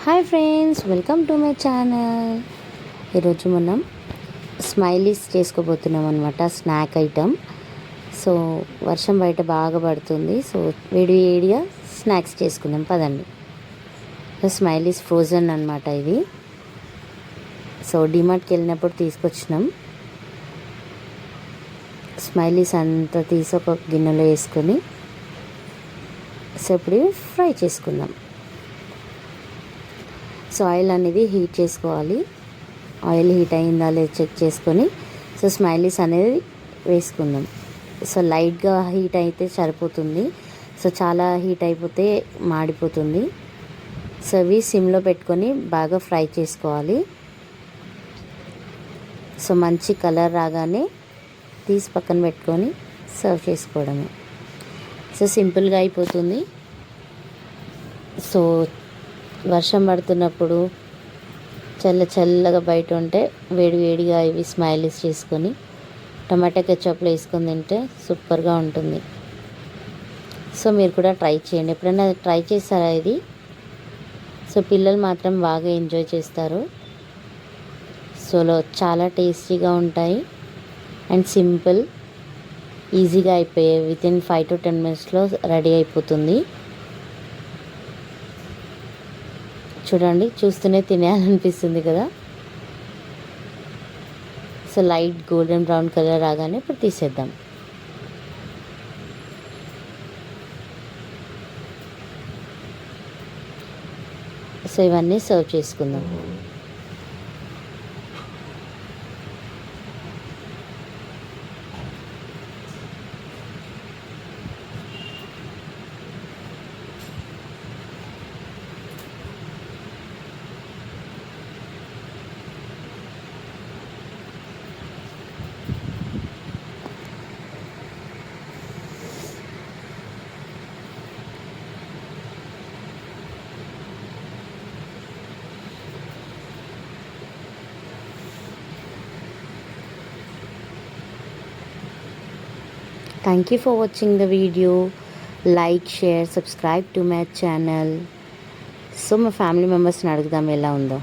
Hi friends, welcome to my channel. ఈరోజు మనం smileys చేసుకోబోతున్నాం అనమాట, స్నాక్ ఐటమ్. సో వర్షం బయట బాగా పడుతుంది, సో వేడి వేడిగా స్నాక్స్ చేసుకుందాం పదండి. స్మైలీస్ ఫ్రోజన్ అనమాట ఇది. సో డిమార్ట్కి వెళ్ళినప్పుడు తీసుకొచ్చినాం. స్మైలీస్ అంతా తీసి ఒక గిన్నెలో వేసుకొని సో ఇప్పుడు ఫ్రై చేసుకుందాం. సో ఆయిల్ అనేది హీట్ చేసుకోవాలి. ఆయిల్ హీట్ అయిందా లేదా చెక్ చేసుకొని సో స్మైలీస్ అనేది వేసుకుందాం. సో లైట్గా హీట్ అయితే సరిపోతుంది. సో చాలా హీట్ అయిపోతే మాడిపోతుంది. సో ఇవి సిమ్లో పెట్టుకొని బాగా ఫ్రై చేసుకోవాలి. సో మంచి కలర్ రాగానే తీసి పక్కన పెట్టుకొని సర్వ్ చేసుకోవడమే. సో సింపుల్గా అయిపోతుంది. సో వర్షం పడుతున్నప్పుడు చల్లగా బయట ఉంటే వేడిగా ఇవి స్మైలీస్ చేసుకొని టమాటా కెచప్లో వేసుకొని తింటే సూపర్గా ఉంటుంది. సో మీరు కూడా ట్రై చేయండి. ఎప్పుడైనా ట్రై చేస్తారా ఇది? సో పిల్లలు మాత్రం బాగా ఎంజాయ్ చేస్తారు. సోలో చాలా టేస్టీగా ఉంటాయి అండ్ సింపుల్, ఈజీగా అయిపోయాయి. వితిన్ 5 to 10 minutesలో రెడీ అయిపోతుంది. చూడండి, చూస్తూనే తినేయాలనిపిస్తుంది కదా. So light golden brown colour రాగానే ఇప్పుడు తీసేద్దాం. సో ఇవన్నీ సర్వ్ చేసుకుందాం. Thank you for watching the video. Like, share, subscribe to my channel. So my family members ని అడుగుదాం ఎలా ఉందో.